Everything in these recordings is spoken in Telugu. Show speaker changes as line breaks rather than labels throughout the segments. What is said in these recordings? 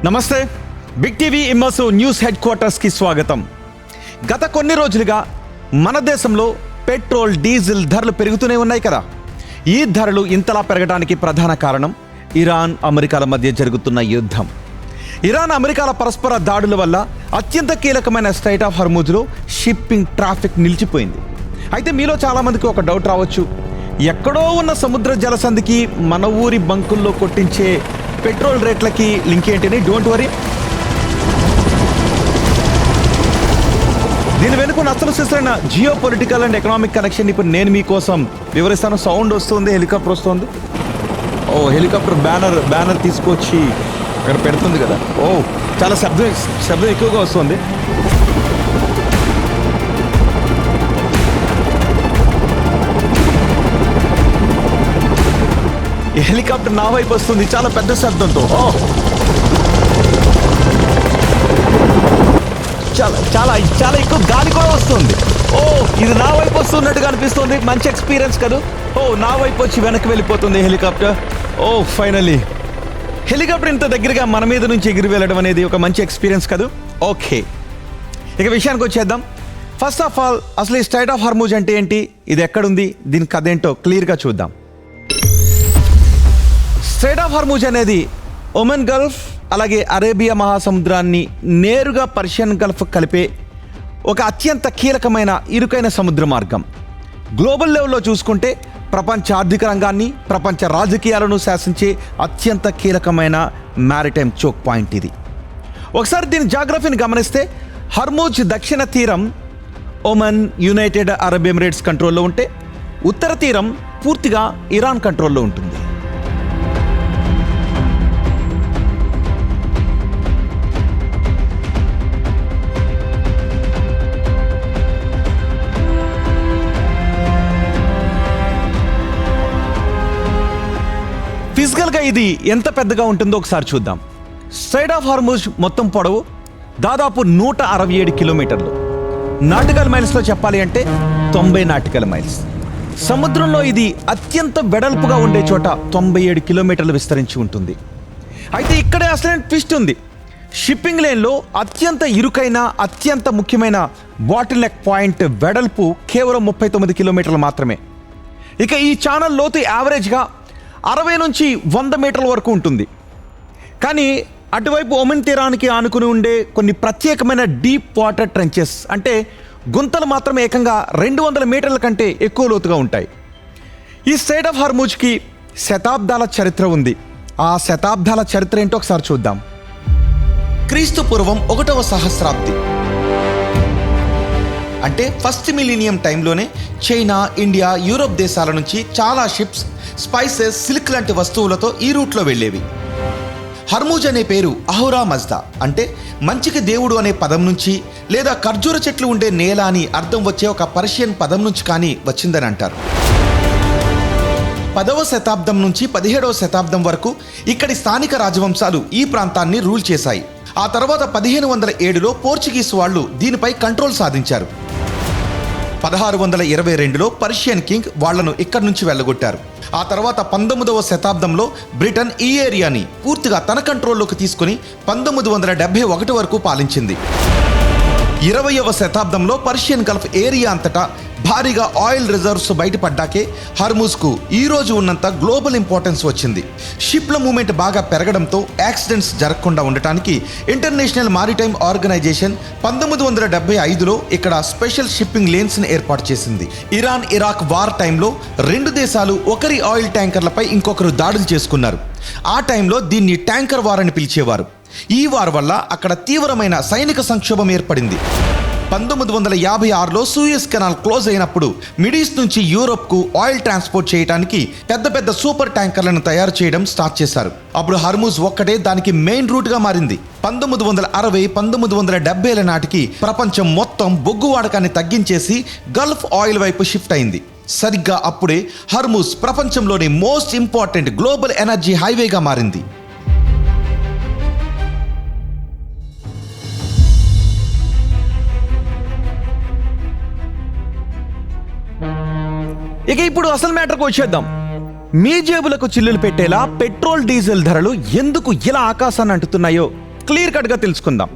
నమస్తే. Big TV immersive news head క్వార్టర్స్కి స్వాగతం. గత కొన్ని రోజులుగా మన దేశంలో పెట్రోల్, డీజిల్ ధరలు పెరుగుతూనే ఉన్నాయి కదా. ఈ ధరలు ఇంతలా పెరగడానికి ప్రధాన కారణం ఇరాన్, అమెరికాల మధ్య జరుగుతున్న యుద్ధం. ఇరాన్, అమెరికాల పరస్పర దాడుల వల్ల అత్యంత కీలకమైన స్ట్రైట్ ఆఫ్ హర్ముజ్లో షిప్పింగ్ ట్రాఫిక్ నిలిచిపోయింది. అయితే మీలో చాలామందికి ఒక డౌట్ రావచ్చు, ఎక్కడో ఉన్న సముద్ర జలసంధికి మన ఊరి బంకుల్లో కొట్టించే పెట్రోల్ రేట్లకి లింక్ ఏంటని. డోంట్ వరీ, దీని వెనుక అసలు సిసరైన geopolitical and economic connection ఇప్పుడు నేను మీకోసం వివరిస్తాను. సౌండ్ వస్తుంది, హెలికాప్టర్ వస్తుంది. హెలికాప్టర్ బ్యానర్ తీసుకొచ్చి అక్కడ పెడుతుంది కదా. చాలా శబ్దం ఎక్కువగా వస్తుంది. ఈ హెలికాప్టర్ నా వైపు వస్తుంది చాలా పెద్ద శబ్దంతో. చాలా చాలా ఎక్కువ గాలి కూడా వస్తుంది. ఇది నా వైపు వస్తున్నట్టుగా అనిపిస్తుంది. మంచి ఎక్స్పీరియన్స్ కదా. నా వైపు వచ్చి వెనక్కి వెళ్ళిపోతుంది హెలికాప్టర్. ఫైనలీ హెలికాప్టర్ ఇంత దగ్గరగా మన మీద నుంచి ఎగిరి వెళ్ళడం అనేది ఒక మంచి ఎక్స్పీరియన్స్ కదా. ఓకే, ఇక విషయానికి వచ్చేద్దాం. ఫస్ట్ ఆఫ్ ఆల్, అసలు ఈ స్ట్రైట్ ఆఫ్ హర్ముజ్ అంటే ఏంటి, ఇది ఎక్కడుంది, దీని కథ ఏంటో క్లియర్గా చూద్దాం. స్ట్రైట్ ఆఫ్ హర్ముజ్ అనేది ఒమన్ గల్ఫ్ అలాగే అరేబియా మహాసముద్రాన్ని నేరుగా పర్షియన్ గల్ఫ్ కలిపే ఒక అత్యంత కీలకమైన ఇరుకైన సముద్ర మార్గం. గ్లోబల్ లెవెల్లో చూసుకుంటే ప్రపంచ ఆర్థిక రంగాన్ని, ప్రపంచ రాజకీయాలను శాసించే అత్యంత కీలకమైన మ్యారిటైమ్ చోక్ పాయింట్ ఇది. ఒకసారి దీని జాగ్రఫీని గమనిస్తే, హర్ముజ్ దక్షిణ తీరం ఒమన్, యునైటెడ్ అరబ్ ఎమిరేట్స్ కంట్రోల్లో ఉంటే, ఉత్తర తీరం పూర్తిగా ఇరాన్ కంట్రోల్లో ఉంటుంది. ఫిజికల్గా ఇది ఎంత పెద్దగా ఉంటుందో ఒకసారి చూద్దాం. స్ట్రైట్ ఆఫ్ హర్ముజ్ మొత్తం పొడవు దాదాపు 167 కిలోమీటర్లు. నాటికల్ మైల్స్లో చెప్పాలి అంటే 90 నాటికల్ మైల్స్. సముద్రంలో ఇది అత్యంత వెడల్పుగా ఉండే చోట 97 కిలోమీటర్లు విస్తరించి ఉంటుంది. అయితే ఇక్కడే అసలైన ట్విస్ట్ ఉంది. షిప్పింగ్ లైన్లో అత్యంత ఇరుకైన, అత్యంత ముఖ్యమైన బాటిల్ నెక్ పాయింట్ వెడల్పు కేవలం 39 కిలోమీటర్లు మాత్రమే. ఇక ఈ ఛానల్ లోతు యావరేజ్గా 60 నుంచి 100 మీటర్ల వరకు ఉంటుంది. కానీ అటువైపు ఒమన్ తీరానికి ఆనుకుని ఉండే కొన్ని ప్రత్యేకమైన డీప్ వాటర్ ట్రెంచెస్, అంటే గుంతలు మాత్రం ఏకంగా 200 మీటర్ల కంటే ఎక్కువ లోతుగా ఉంటాయి. ఈ స్ట్రైట్ ఆఫ్ హర్ముజ్కి శతాబ్దాల చరిత్ర ఉంది. ఆ శతాబ్దాల చరిత్ర ఏంటో ఒకసారి చూద్దాం. క్రీస్తు పూర్వం 1వ సహస్రాబ్ది అంటే ఫస్ట్ మిలీనియం టైంలోనే చైనా, ఇండియా, యూరోప్ దేశాల నుంచి చాలా షిప్స్ స్పైసెస్, సిల్క్ లాంటి వస్తువులతో ఈ రూట్లో వెళ్ళేవి. హర్ముజ్ అనే పేరు అహురా మజ్దా అంటే మంచికి దేవుడు అనే పదం నుంచి, లేదా ఖర్జూర చెట్లు ఉండే నేల అని అర్థం వచ్చే ఒక పర్షియన్ పదం నుంచి కానీ వచ్చిందని అంటారు. 10వ శతాబ్దం నుంచి 17వ శతాబ్దం వరకు ఇక్కడి స్థానిక రాజవంశాలు ఈ ప్రాంతాన్ని రూల్ చేశాయి. ఆ తర్వాత 1507లో పోర్చుగీస్ వాళ్ళు దీనిపై కంట్రోల్ సాధించారు. 1622లో పర్షియన్ కింగ్ వాళ్లను ఇక్కడి నుంచి వెళ్ళగొట్టారు. ఆ తర్వాత 19వ శతాబ్దంలో బ్రిటన్ ఈ ఏరియాని పూర్తిగా తన కంట్రోల్లోకి తీసుకుని 1971 వరకు పాలించింది. 20వ శతాబ్దంలో పర్షియన్ గల్ఫ్ ఏరియా అంతటా భారీగా ఆయిల్ రిజర్వ్స్ బయటపడ్డాకే హర్ముజ్కు ఈ రోజు ఉన్నంత గ్లోబల్ ఇంపార్టెన్స్ వచ్చింది. షిప్ల మూవ్మెంట్ బాగా పెరగడంతో యాక్సిడెంట్స్ జరగకుండా ఉండటానికి ఇంటర్నేషనల్ మారిటైమ్ ఆర్గనైజేషన్ 1975లో ఇక్కడ స్పెషల్ షిప్పింగ్ లేన్స్ని ఏర్పాటు చేసింది. ఇరాన్, ఇరాక్ వార్ టైంలో 2 దేశాలు ఒకరి ఆయిల్ ట్యాంకర్లపై ఇంకొకరు దాడులు చేసుకున్నారు. ఆ టైంలో దీన్ని ట్యాంకర్ వార్ అని పిలిచేవారు. ఈ వార్ వల్ల అక్కడ తీవ్రమైన సైనిక సంక్షోభం ఏర్పడింది. 1956లో సూయజ్ కెనాల్ క్లోజ్ అయినప్పుడు మిడిల్ ఈస్ట్ నుంచి యూరోప్కు ఆయిల్ ట్రాన్స్పోర్ట్ చేయడానికి పెద్ద పెద్ద సూపర్ ట్యాంకర్లను తయారు చేయడం స్టార్ట్ చేశారు. అప్పుడు హర్ముజ్ ఒక్కటే దానికి మెయిన్ రూట్గా మారింది. 1960, 1970ల నాటికి ప్రపంచం మొత్తం బొగ్గు వాడకాన్ని తగ్గించేసి గల్ఫ్ ఆయిల్ వైపు షిఫ్ట్ అయింది. సరిగ్గా అప్పుడే హర్ముజ్ ప్రపంచంలోని మోస్ట్ ఇంపార్టెంట్ గ్లోబల్ ఎనర్జీ హైవేగా మారింది. ఇక ఇప్పుడు అసలు మ్యాటర్కి వచ్చేద్దాం. మీ జేబులకు చిల్లులు పెట్టేలా పెట్రోల్, డీజిల్ ధరలు ఎందుకు ఇలా ఆకాశాన్ని అంటున్నాయో క్లియర్ కట్గా తెలుసుకుందాం.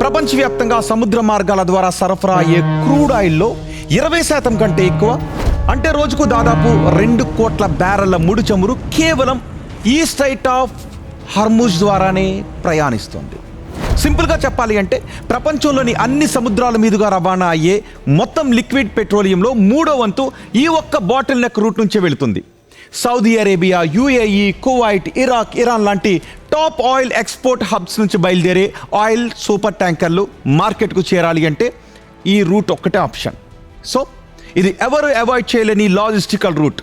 ప్రపంచవ్యాప్తంగా సముద్ర మార్గాల ద్వారా సరఫరా అయ్యే క్రూడ్ ఆయిల్లో 20% కంటే ఎక్కువ, అంటే రోజుకు దాదాపు 2 కోట్ల బ్యారెళ్ల ముడి చమురు కేవలం ఈ స్ట్రైట్ ఆఫ్ హార్ముజ్ ద్వారానే ప్రయాణిస్తుంది. సింపుల్గా చెప్పాలి అంటే ప్రపంచంలోని అన్ని సముద్రాల మీదుగా రవాణా అయ్యే మొత్తం లిక్విడ్ పెట్రోలియంలో 3వ వంతు ఈ ఒక్క బాటిల్ నెక్ రూట్ నుంచే వెళుతుంది. Saudi Arabia, UAE, Kuwait, Iraq, Iran లాంటి టాప్ ఆయిల్ ఎక్స్పోర్ట్ హబ్స్ నుంచి బయలుదేరే ఆయిల్ సూపర్ ట్యాంకర్లు మార్కెట్కు చేరాలి అంటే ఈ రూట్ ఒక్కటే ఆప్షన్. సో ఇది ఎవరు అవాయిడ్ చేయలేని లాజిస్టికల్ రూట్.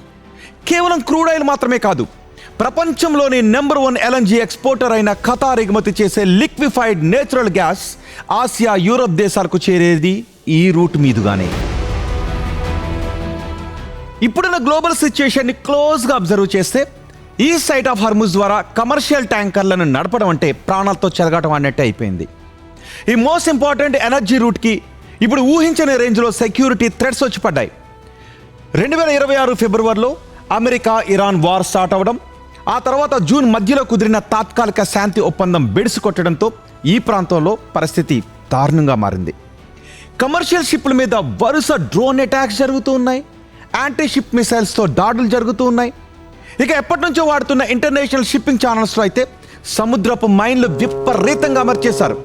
కేవలం క్రూడ్ ఆయిల్ మాత్రమే కాదు, ప్రపంచంలోని నెంబర్ 1 LNG ఎక్స్పోర్టర్ అయిన ఖతార్ ఎగుమతి చేసే liquefied natural gas Asia, Europe దేశాలకు చేరేది ఈ రూట్ మీదుగానే. ఇప్పుడున్న గ్లోబల్ సిచ్యుయేషన్ని క్లోజ్గా అబ్జర్వ్ చేస్తే ఈ స్ట్రైట్ ఆఫ్ హార్ముజ్ ద్వారా కమర్షియల్ ట్యాంకర్లను నడపడం అంటే ప్రాణాలతో చెలగటం అన్నట్టే అయిపోయింది. ఈ మోస్ట్ ఇంపార్టెంట్ ఎనర్జీ రూట్కి ఇప్పుడు ఊహించని రేంజ్లో సెక్యూరిటీ థ్రెట్స్ వచ్చి పడ్డాయి. 2026 ఫిబ్రవరిలో అమెరికా ఇరాన్ వార్ స్టార్ట్ అవ్వడం, ఆ తర్వాత జూన్ మధ్యలో కుదిరిన తాత్కాలిక శాంతి ఒప్పందం బెడిసి కొట్టడంతో ఈ ప్రాంతంలో పరిస్థితి దారుణంగా మారింది. కమర్షియల్ షిప్ల మీద వరుస డ్రోన్ అటాక్స్ జరుగుతూ ఉన్నాయి, యాంటీ షిప్ మిసైల్స్తో దాడులు జరుగుతూ ఉన్నాయి. ఇక ఎప్పటి నుంచో వాడుతున్న ఇంటర్నేషనల్ షిప్పింగ్ ఛానల్స్లో అయితే సముద్రపు మైన్లు విపరీతంగా అమర్చేశారు.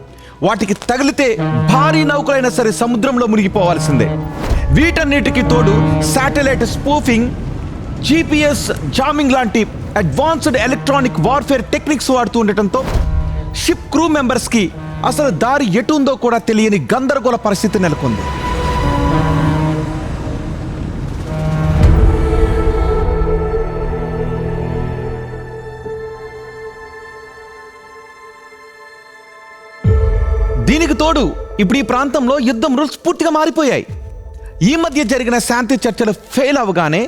వాటికి తగిలితే భారీ నౌకలైనా సరే సముద్రంలో మునిగిపోవాల్సిందే. వీటన్నిటికీ తోడు శాటిలైట్ స్పూఫింగ్, GPS జామింగ్ లాంటి అడ్వాన్స్డ్ ఎలక్ట్రానిక్ వార్ఫేర్ టెక్నిక్స్ వాడుతూ ఉండటంతో షిప్ క్రూ మెంబర్స్కి అసలు దారి ఎటు ఉందో కూడా తెలియని గందరగోళ పరిస్థితి నెలకొంది. దీనికి తోడు ఇప్పుడు ఈ ప్రాంతంలో యుద్ధం రూల్స్ పూర్తిగా మారిపోయాయి. ఈ మధ్య జరిగిన శాంతి చర్చలు ఫెయిల్ అవగానే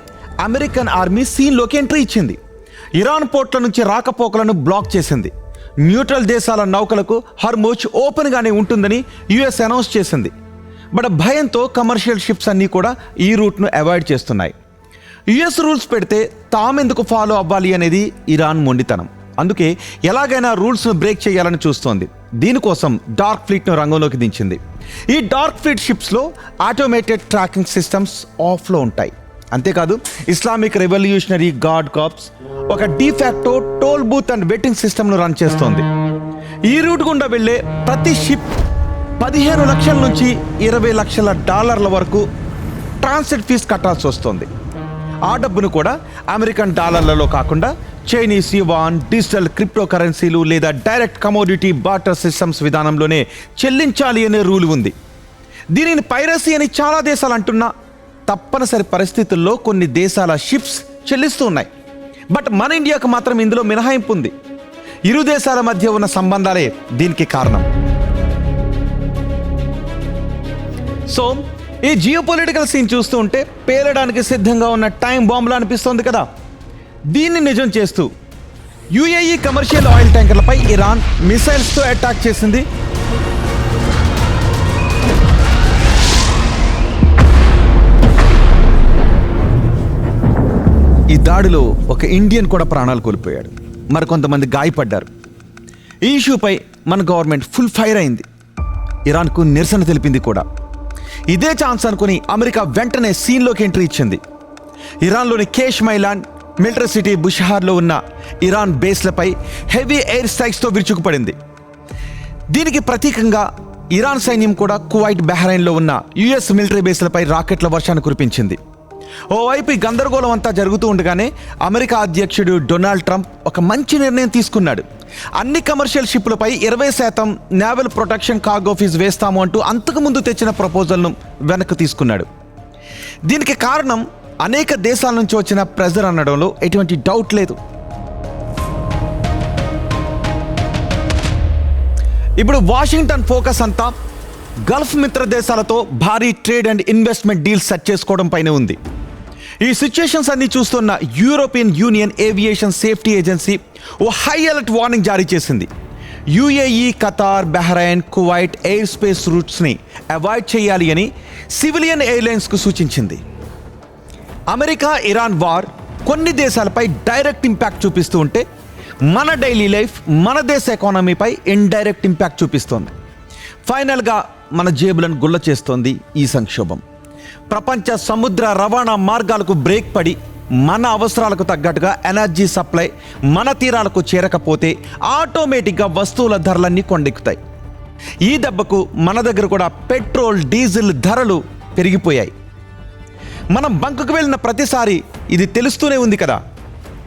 అమెరికన్ ఆర్మీ సీన్లోకి ఎంట్రీ ఇచ్చింది. ఇరాన్ పోర్ట్ల నుంచి రాకపోకలను బ్లాక్ చేసింది. న్యూట్రల్ దేశాల నౌకలకు హార్ముజ్ ఓపెన్గానే ఉంటుందని US అనౌన్స్ చేసింది. బట్ భయంతో కమర్షియల్ షిప్స్ అన్నీ కూడా ఈ రూట్ను అవాయిడ్ చేస్తున్నాయి. US రూల్స్ పెడితే తామెందుకు ఫాలో అవ్వాలి అనేది ఇరాన్ మొండితనం. అందుకే ఎలాగైనా రూల్స్ను బ్రేక్ చేయాలని చూస్తోంది. దీనికోసం డార్క్ ఫ్లీట్ను రంగంలోకి దించింది. ఈ డార్క్ ఫ్లీట్ షిప్స్లో ఆటోమేటెడ్ ట్రాకింగ్ సిస్టమ్స్ ఆఫ్లో ఉంటాయి. అంతేకాదు ఇస్లామిక్ రెవల్యూషనరీ గార్డ్ కార్ప్స్ ఒక de facto toll booth and vetting సిస్టమ్ను రన్ చేస్తోంది. ఈ రూట్ గుండా వెళ్ళే ప్రతి షిప్ 15 లక్షల నుంచి 20 లక్షల డాలర్ల వరకు ట్రాన్సిట్ ఫీజు కట్టాల్సి వస్తుంది. ఆ డబ్బును కూడా అమెరికన్ డాలర్లలో కాకుండా చైనీస్ యువాన్, డిజిటల్ క్రిప్టో కరెన్సీలు లేదా డైరెక్ట్ కమోడిటీ బార్టర్ సిస్టమ్స్ విధానంలోనే చెల్లించాలి అనే రూల్ ఉంది. దీనిని పైరసీ అని చాలా దేశాలు అంటున్నా తప్పనిసరి పరిస్థితుల్లో కొన్ని దేశాల షిప్స్ చెల్లిస్తూ ఉన్నాయి. బట్ మన ఇండియాకు మాత్రం ఇందులో మినహాయింపు ఉంది. ఇరు దేశాల మధ్య ఉన్న సంబంధాలే దీనికి కారణం. సో ఈ జియోపొలిటికల్ సీన్ చూస్తూ ఉంటే పేలడానికి సిద్ధంగా ఉన్న టైం బాంబులా అనిపిస్తోంది కదా. దీన్ని నిజం చేస్తూ UAE కమర్షియల్ ఆయిల్ ట్యాంకర్లపై ఇరాన్ మిసైల్స్తో అటాక్ చేసింది. ఈ దాడిలో ఒక ఇండియన్ కూడా ప్రాణాలు కోల్పోయాడు, మరికొంతమంది గాయపడ్డారు. ఈ ఇష్యూపై మన గవర్నమెంట్ ఫుల్ ఫైర్ అయింది. ఇరాన్కు నిరసన తెలిపింది కూడా. ఇదే ఛాన్స్ అనుకుని అమెరికా వెంటనే సీన్లోకి ఎంట్రీ ఇచ్చింది. ఇరాన్లోని కేష్ మైలాండ్, మిలిటరీ సిటీ బుషహార్లో ఉన్న ఇరాన్ బేస్లపై హెవీ ఎయిర్ స్ట్రైక్స్తో విరుచుకుపడింది. దీనికి ప్రతీకంగా ఇరాన్ సైన్యం కూడా కువైట్, బహ్రెయిన్లో ఉన్న US మిలిటరీ బేస్లపై రాకెట్ల వర్షాన్ని కురిపించింది. ఓవైపు ఈ గందరగోళం అంతా జరుగుతూ ఉండగానే అమెరికా అధ్యక్షుడు డొనాల్డ్ ట్రంప్ ఒక మంచి నిర్ణయం తీసుకున్నాడు. అన్ని కమర్షియల్ షిప్లపై 20% నేవల్ ప్రొటెక్షన్ కార్గో ఫీజు వేస్తాము అంటూ అంతకుముందు తెచ్చిన ప్రపోజల్ను వెనక్కి తీసుకున్నాడు. దీనికి కారణం అనేక దేశాల నుంచి వచ్చిన ప్రెజర్ అనడంలో ఎటువంటి డౌట్ లేదు. ఇప్పుడు వాషింగ్టన్ ఫోకస్ అంతా గల్ఫ్ మిత్ర దేశాలతో భారీ trade and investment deals set చేసుకోవడం పైన ఉంది. ఈ సిచ్యుయేషన్స్ అన్ని చూస్తున్న European Union Aviation Safety Agency ఓ హై అలర్ట్ వార్నింగ్ జారీ చేసింది. UAE, Qatar, Bahrain, Kuwait air space రూట్స్ని అవాయిడ్ చేయాలి అని సివిలియన్ ఎయిర్లైన్స్కు సూచించింది. అమెరికా ఇరాన్ వార్ కొన్ని దేశాలపై డైరెక్ట్ ఇంపాక్ట్ చూపిస్తూ ఉంటే మన డైలీ లైఫ్, మన దేశ ఎకానమీపై ఇండైరెక్ట్ ఇంపాక్ట్ చూపిస్తోంది. ఫైనల్గా మన జేబులను గుల్ల చేస్తోంది ఈ సంక్షోభం. ప్రపంచ సముద్ర రవాణా మార్గాలకు బ్రేక్ పడి మన అవసరాలకు తగ్గట్టుగా ఎనర్జీ సప్లై మన తీరాలకు చేరకపోతే ఆటోమేటిక్గా వస్తువుల ధరలన్నీ కొండెక్కుతాయి. ఈ దెబ్బకు మన దగ్గర కూడా పెట్రోల్, డీజిల్ ధరలు పెరిగిపోయాయి. మనం బంకుకు వెళ్ళిన ప్రతిసారి ఇది తెలుస్తూనే ఉంది కదా.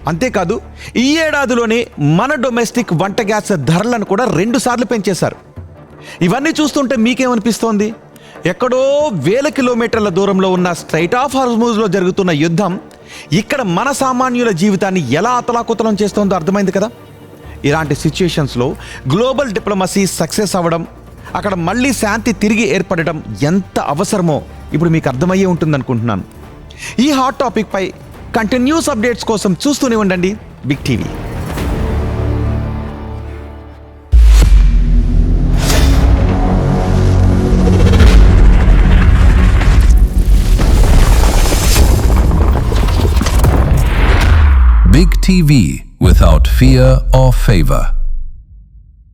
అంతేకాదు, ఈ ఏడాదిలోనే మన డొమెస్టిక్ వంట గ్యాస్ ధరలను కూడా 2 సార్లు పెంచేశారు. ఇవన్నీ చూస్తుంటే మీకేమనిపిస్తోంది? ఎక్కడో వేల కిలోమీటర్ల దూరంలో ఉన్న స్ట్రైట్ ఆఫ్ హార్మూజ్లో జరుగుతున్న యుద్ధం ఇక్కడ మన సామాన్యుల జీవితాన్ని ఎలా అతలాకుతలం చేస్తోందో అర్థమైంది కదా. ఇలాంటి సిచ్యుయేషన్స్లో గ్లోబల్ డిప్లొమసీ సక్సెస్ అవ్వడం, అక్కడ మళ్ళీ శాంతి తిరిగి ఏర్పడడం ఎంత అవసరమో ఇప్పుడు మీకు అర్థమయ్యే ఉంటుందనుకుంటున్నాను. ఈ హాట్ టాపిక్ పై కంటిన్యూస్ అప్డేట్స్ కోసం చూస్తూనే ఉండండి big TV.
Big TV, without fear or favor.